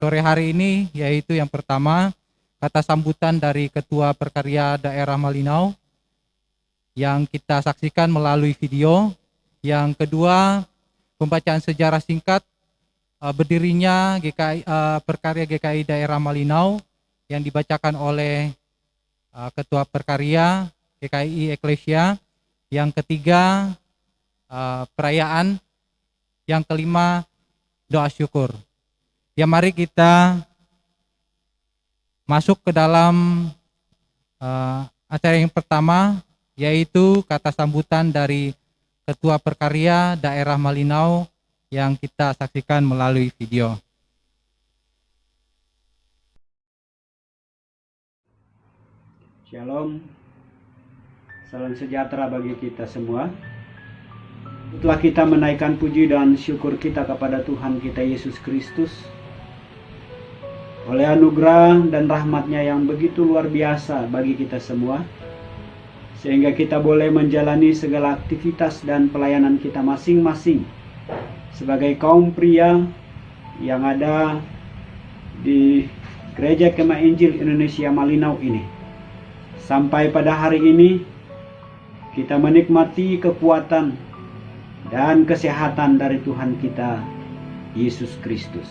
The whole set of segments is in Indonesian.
sore hari ini, yaitu yang pertama, kata sambutan dari Ketua Perkarya Daerah Malinau yang kita saksikan melalui video. Yang kedua, pembacaan sejarah singkat berdirinya Perkarya GKI Daerah Malinau yang dibacakan oleh Ketua Perkarya GKI Eklesia. Yang ketiga, perayaan. Yang kelima, doa syukur. Ya, mari kita masuk ke dalam acara yang pertama, yaitu kata sambutan dari Ketua Perkarya Daerah Malinau yang kita saksikan melalui video. Shalom, salam sejahtera bagi kita semua. Setelah kita menaikkan puji dan syukur kita kepada Tuhan kita Yesus Kristus, oleh anugerah dan rahmat-Nya yang begitu luar biasa bagi kita semua, sehingga kita boleh menjalani segala aktivitas dan pelayanan kita masing-masing sebagai kaum pria yang ada di Gereja Kemah Injil Indonesia Malinau ini. Sampai pada hari ini kita menikmati kekuatan dan kesehatan dari Tuhan kita Yesus Kristus.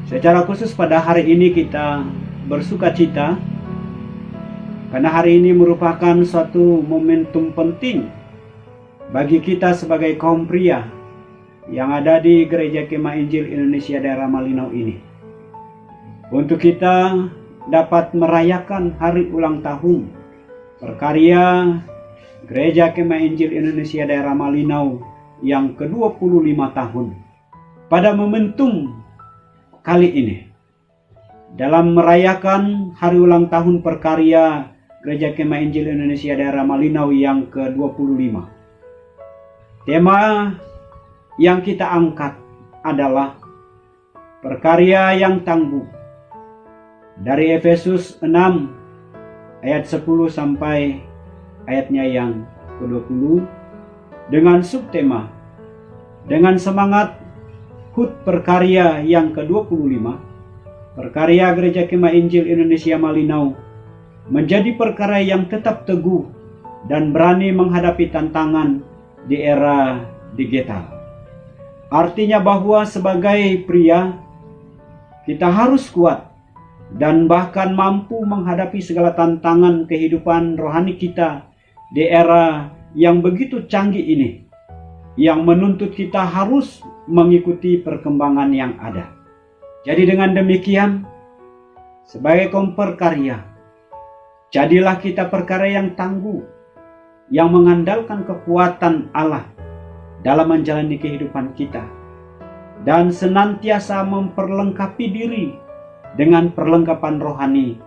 Secara khusus pada hari ini kita bersuka cita karena hari ini merupakan suatu momentum penting bagi kita sebagai kaum pria yang ada di Gereja Kemah Injil Indonesia Daerah Malinau ini, untuk kita dapat merayakan hari ulang tahun Perkarya Gereja Kemah Injil Indonesia Daerah Malinau yang ke-25 tahun. Pada momentum kali ini, dalam merayakan hari ulang tahun Perkarya Gereja Kemah Injil Indonesia Daerah Malinau yang ke-25, tema yang kita angkat adalah perkarya yang tangguh, dari Efesus 6 ayat 10 sampai ayatnya yang ke-20, dengan subtema dengan semangat HUT Perkarya yang ke-25, Perkarya Gereja Kemah Injil Indonesia Malinau menjadi perkara yang tetap teguh dan berani menghadapi tantangan di era digital. Artinya bahwa sebagai pria kita harus kuat dan bahkan mampu menghadapi segala tantangan kehidupan rohani kita di era yang begitu canggih ini, yang menuntut kita harus mengikuti perkembangan yang ada. Jadi dengan demikian, sebagai kaum perkarya, jadilah kita perkara yang tangguh, yang mengandalkan kekuatan Allah dalam menjalani kehidupan kita, dan senantiasa memperlengkapi diri dengan perlengkapan rohani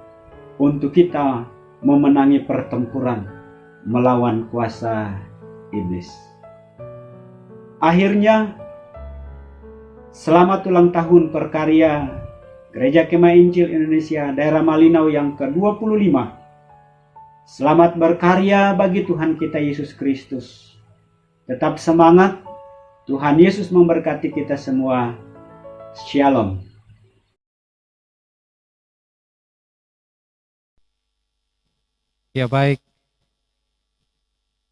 untuk kita memenangi pertempuran melawan kuasa iblis. Akhirnya, selamat ulang tahun Perkarya Gereja Kemah Injil Indonesia Daerah Malinau yang ke-25. Selamat berkarya bagi Tuhan kita Yesus Kristus. Tetap semangat, Tuhan Yesus memberkati kita semua. Shalom. Ya, baik.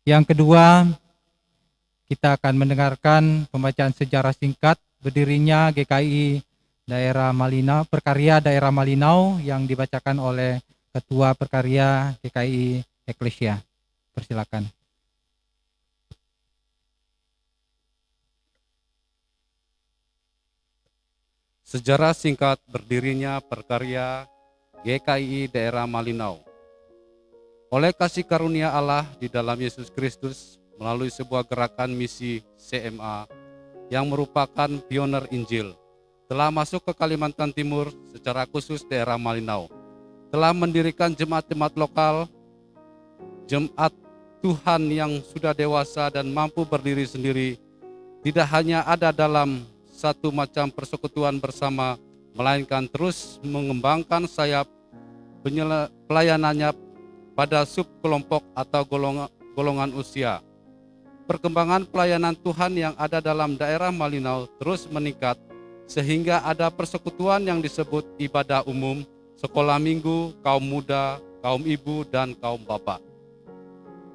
Yang kedua, kita akan mendengarkan pembacaan sejarah singkat berdirinya GKI Daerah Malinau, Perkarya Daerah Malinau yang dibacakan oleh Ketua Perkarya GKI Eklesia. Persilakan. Sejarah singkat berdirinya Perkarya GKI Daerah Malinau. Oleh kasih karunia Allah di dalam Yesus Kristus melalui sebuah gerakan misi CMA yang merupakan pioner Injil, telah masuk ke Kalimantan Timur, secara khusus daerah Malinau, telah mendirikan jemaat-jemaat lokal, jemaat Tuhan yang sudah dewasa dan mampu berdiri sendiri, tidak hanya ada dalam satu macam persekutuan bersama, melainkan terus mengembangkan sayap pelayanannya pada subkelompok atau golongan usia. Perkembangan pelayanan Tuhan yang ada dalam daerah Malinau terus meningkat sehingga ada persekutuan yang disebut ibadah umum, sekolah minggu, kaum muda, kaum ibu, dan kaum bapak.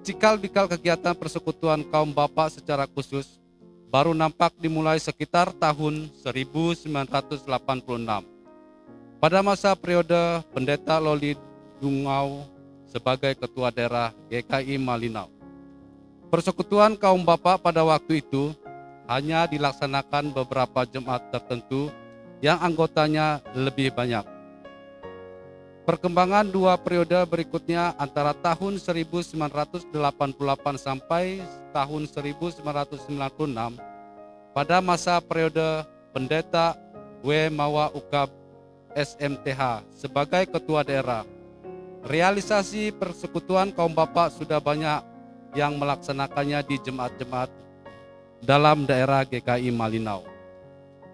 Cikal-bakal kegiatan persekutuan kaum bapak secara khusus baru nampak dimulai sekitar tahun 1986. Pada masa periode Pendeta Loli Dungau sebagai Ketua Daerah GKI Malinau. Persekutuan kaum bapak pada waktu itu hanya dilaksanakan beberapa jemaat tertentu yang anggotanya lebih banyak. Perkembangan dua periode berikutnya antara tahun 1988 sampai tahun 1996 pada masa periode Pendeta W. Mawa Ukab SMTH sebagai Ketua Daerah. Realisasi persekutuan kaum bapak sudah banyak yang melaksanakannya di jemaat-jemaat dalam daerah GKI Malinau.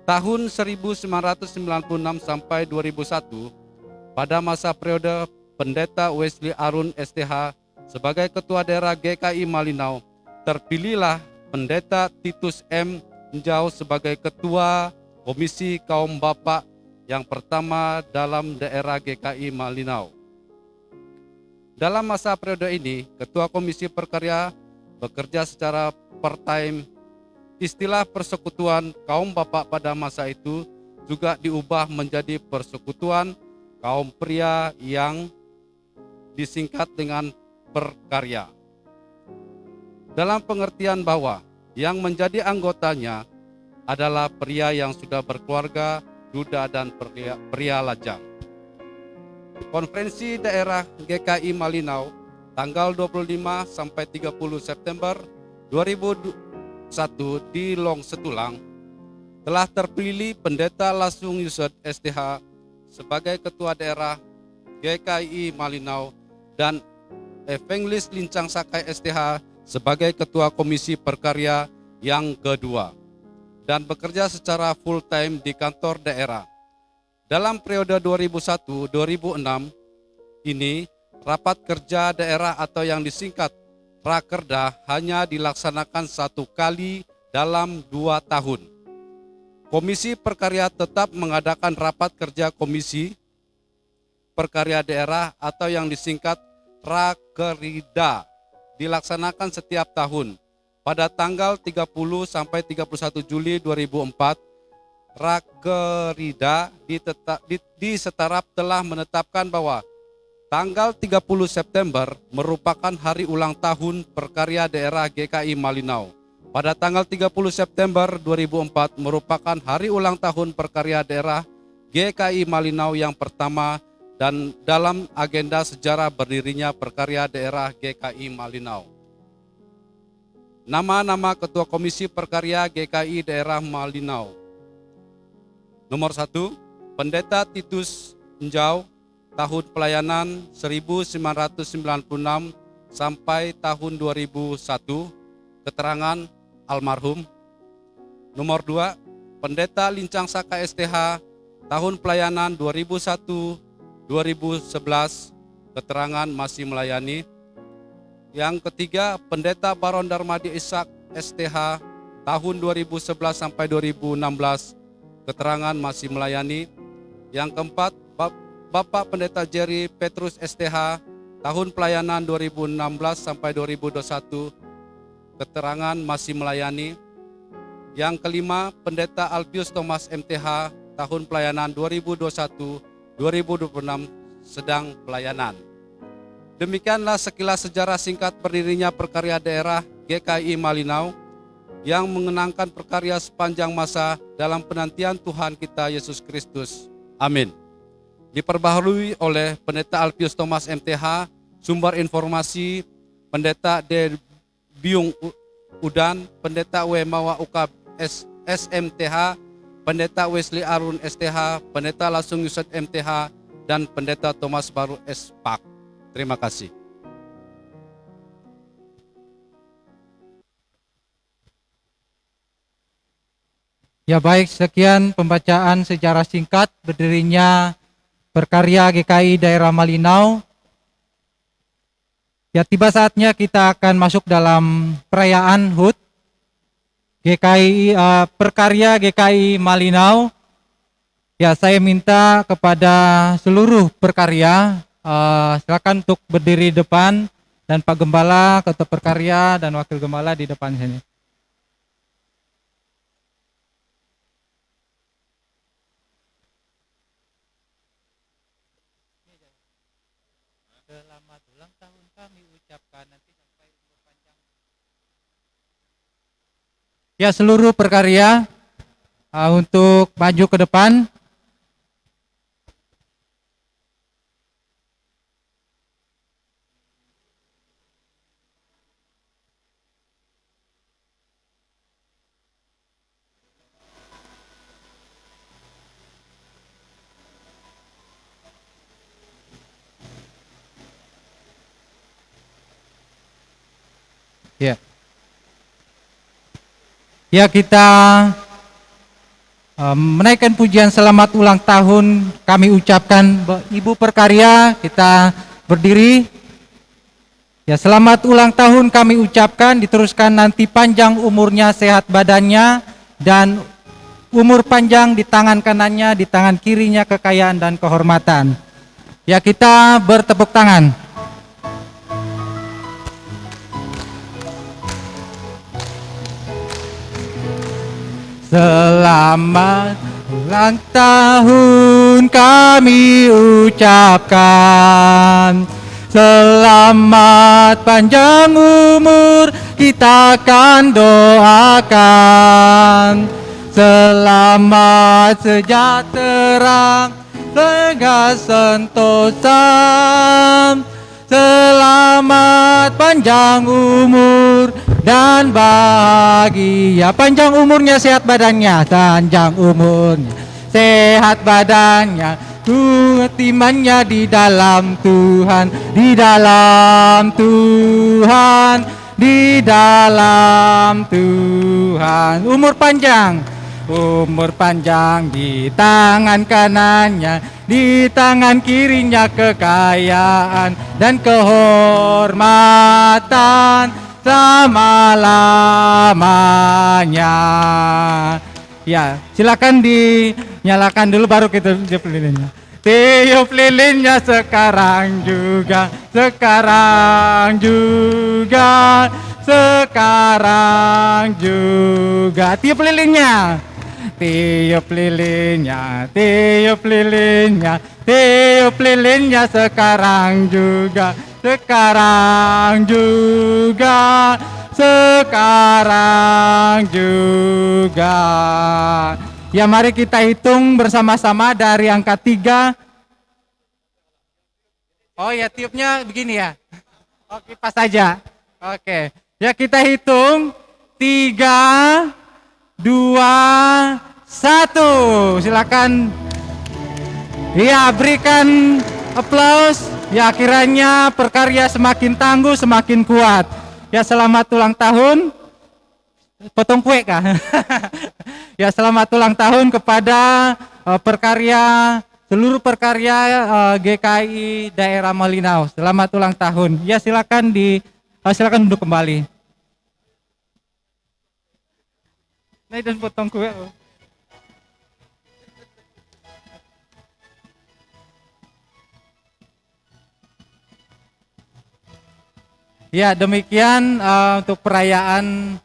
Tahun 1996 sampai 2001 pada masa periode Pendeta Wesley Arun STH sebagai Ketua Daerah GKI Malinau, terpilihlah Pendeta Titus M. Njau sebagai Ketua Komisi Kaum Bapak yang pertama dalam daerah GKI Malinau. Dalam masa periode ini, Ketua Komisi Perkarya bekerja secara part-time. Istilah persekutuan kaum bapak pada masa itu juga diubah menjadi persekutuan kaum pria yang disingkat dengan perkarya. Dalam pengertian bahwa yang menjadi anggotanya adalah pria yang sudah berkeluarga, duda, dan pria lajang. Konferensi Daerah GKI Malinau tanggal 25 sampai 30 September 2001 di Long Setulang telah terpilih Pendeta Lasung Yusud STH sebagai Ketua Daerah GKI Malinau dan Evangelis Lincang Sakai STH sebagai Ketua Komisi Perkarya yang kedua dan bekerja secara full time di kantor daerah. Dalam periode 2001-2006 ini, rapat kerja daerah atau yang disingkat Rakerda hanya dilaksanakan 1 kali dalam 2 tahun. Komisi Perkarya tetap mengadakan rapat kerja Komisi Perkarya Daerah atau yang disingkat Rakerida dilaksanakan setiap tahun. Pada tanggal 30 sampai 31 Juli 2004, Rakerida di Setarap telah menetapkan bahwa tanggal 30 September merupakan hari ulang tahun Perkarya Daerah GKI Malinau. Pada tanggal 30 September 2004 merupakan hari ulang tahun Perkarya Daerah GKI Malinau yang pertama dan dalam agenda sejarah berdirinya Perkarya Daerah GKI Malinau. Nama-nama Ketua Komisi Perkarya GKI Daerah Malinau. Nomor 1, Pendeta Titus Njau, tahun pelayanan 1996 sampai tahun 2001, keterangan almarhum. Nomor 2, Pendeta Lincang Saka STH, tahun pelayanan 2001-2011, keterangan masih melayani. Yang ketiga, Pendeta Baron Darmadi Ishak STH, tahun 2011 sampai 2016, keterangan masih melayani. Yang keempat, Bapak Pendeta Jerry Petrus STH, tahun pelayanan 2016 sampai 2021, keterangan masih melayani. Yang kelima, Pendeta Alpius Thomas MTH, tahun pelayanan 2021-2026, sedang pelayanan. Demikianlah sekilas sejarah singkat berdirinya Perkarya Daerah GKI Malinau yang mengenangkan perkarya sepanjang masa dalam penantian Tuhan kita Yesus Kristus. Amin. Diperbaharui oleh Pendeta Alpius Thomas MTH, sumber informasi Pendeta D. Biung Udan, Pendeta W. Mawa Ukab SMTH, Pendeta Wesley Arun STH, Pendeta Lasung Yusud MTH, dan Pendeta Thomas Baru SPAK. Terima kasih. Ya baik, sekian pembacaan sejarah singkat berdirinya Perkarya GKI Daerah Malinau. Ya, tiba saatnya kita akan masuk dalam perayaan HUT GKI Perkarya GKI Malinau Ya, saya minta kepada seluruh perkarya, silakan untuk berdiri depan, dan Pak Gembala, Ketua Perkarya, dan Wakil Gembala di depan sini. Selamat ulang tahun kami ucapkan nanti sampai umur panjang. Ya, seluruh perkarya untuk maju ke depan. Ya. Ya, kita menaikkan pujian selamat ulang tahun kami ucapkan Ibu Perkarya, kita berdiri. Ya, selamat ulang tahun kami ucapkan, diteruskan nanti panjang umurnya, sehat badannya, dan umur panjang di tangan kanannya, di tangan kirinya kekayaan dan kehormatan. Ya, kita bertepuk tangan. Selamat ulang tahun kami ucapkan. Selamat panjang umur kita akan doakan. Selamat sejahtera dengan sentosa. Selamat panjang umur dan bahagia. Panjang umurnya, sehat badannya. Panjang umurnya, sehat badannya. Imannya di dalam Tuhan, di dalam Tuhan, di dalam Tuhan. Umur panjang di tangan kanannya, di tangan kirinya kekayaan dan kehormatan selama-lamanya. Ya, silakan dinyalakan dulu baru kita tiup lilinnya. Tiup lilinnya sekarang juga, sekarang juga, sekarang juga. Tiup lilinnya. Tiup lilinnya, tiup lilinnya, tiup lilinnya sekarang juga, sekarang juga, sekarang juga. Ya, mari kita hitung bersama-sama dari angka 3. Oh ya, tiupnya begini ya. Oke, pas saja. Oke. Ya, kita hitung 3, 2, 1. Silakan. Ya, berikan aplaus. Ya, kiranya perkarya semakin tangguh, semakin kuat. Ya, selamat ulang tahun. Potong kue kah? Ya, selamat ulang tahun kepada perkarya, seluruh perkarya GKI daerah Malinau. Selamat ulang tahun. Ya, silakan silakan duduk kembali. Nah, dan potong kue. Ya, demikian untuk perayaan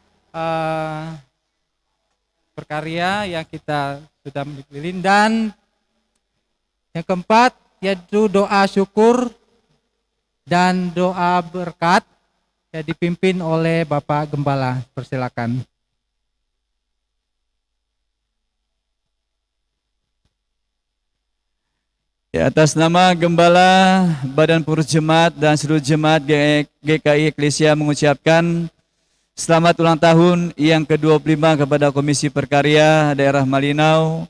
perkarya yang kita sudah milih. Dan yang keempat yaitu doa syukur dan doa berkat yang dipimpin oleh Bapak Gembala. Persilakan. Ya, atas nama Gembala, Badan Pengurus Jemaat dan seluruh jemaat GKI Eklesia mengucapkan selamat ulang tahun yang ke-25 kepada Komisi Perkarya Daerah Malinau.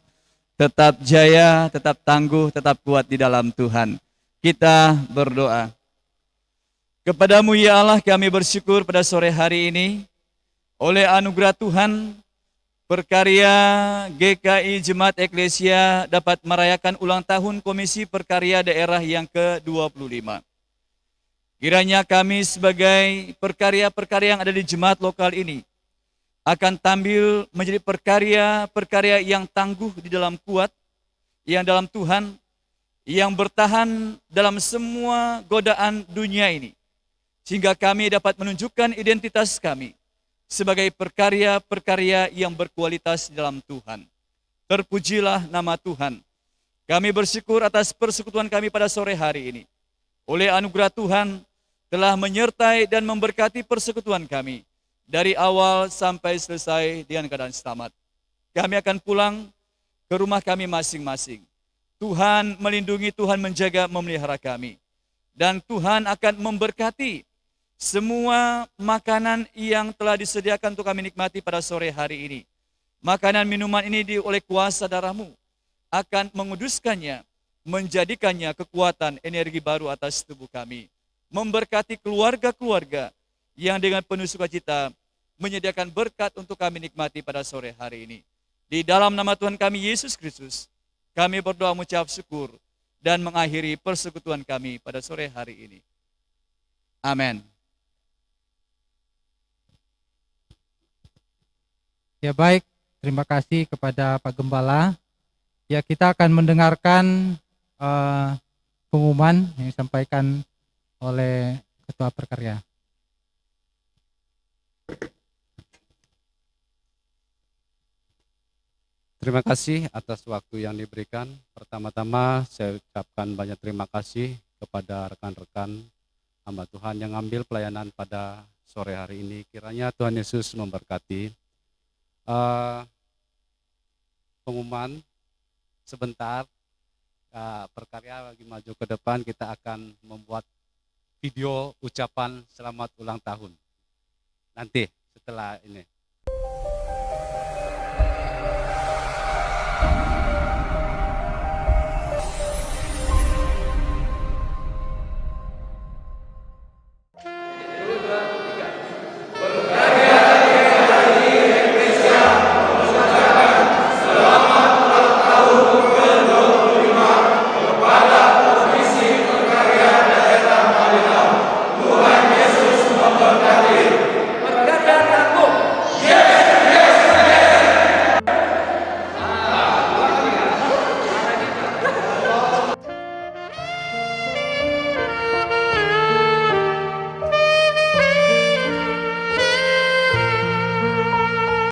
Tetap jaya, tetap tangguh, tetap kuat di dalam Tuhan. Kita berdoa. Kepadamu ya Allah, kami bersyukur pada sore hari ini. Oleh anugerah Tuhan, Perkarya GKI Jemaat Eklesia dapat merayakan ulang tahun Komisi Perkarya Daerah yang ke-25. Kiranya kami sebagai perkarya-perkarya yang ada di jemaat lokal ini akan tampil menjadi perkarya-perkarya yang tangguh di dalam kuat, yang dalam Tuhan, yang bertahan dalam semua godaan dunia ini, sehingga kami dapat menunjukkan identitas kami sebagai perkarya-perkarya yang berkualitas dalam Tuhan. Terpujilah nama Tuhan. Kami bersyukur atas persekutuan kami pada sore hari ini. Oleh anugerah Tuhan telah menyertai dan memberkati persekutuan kami dari awal sampai selesai dengan keadaan selamat. Kami akan pulang ke rumah kami masing-masing. Tuhan melindungi, Tuhan menjaga, memelihara kami. Dan Tuhan akan memberkati semua makanan yang telah disediakan untuk kami nikmati pada sore hari ini. Makanan minuman ini oleh kuasa darah-Mu akan menguduskannya, menjadikannya kekuatan energi baru atas tubuh kami. Memberkati keluarga-keluarga yang dengan penuh sukacita menyediakan berkat untuk kami nikmati pada sore hari ini. Di dalam nama Tuhan kami Yesus Kristus, kami berdoa mengucap syukur dan mengakhiri persekutuan kami pada sore hari ini. Amin. Ya baik, terima kasih kepada Pak Gembala. Ya, kita akan mendengarkan pengumuman yang disampaikan oleh Ketua Perkarya. Terima kasih atas waktu yang diberikan. Pertama-tama saya ucapkan banyak terima kasih kepada rekan-rekan hamba Tuhan yang ambil pelayanan pada sore hari ini. Kiranya Tuhan Yesus memberkati. Pengumuman sebentar, Perkarya lagi maju ke depan, kita akan membuat video ucapan selamat ulang tahun nanti setelah ini.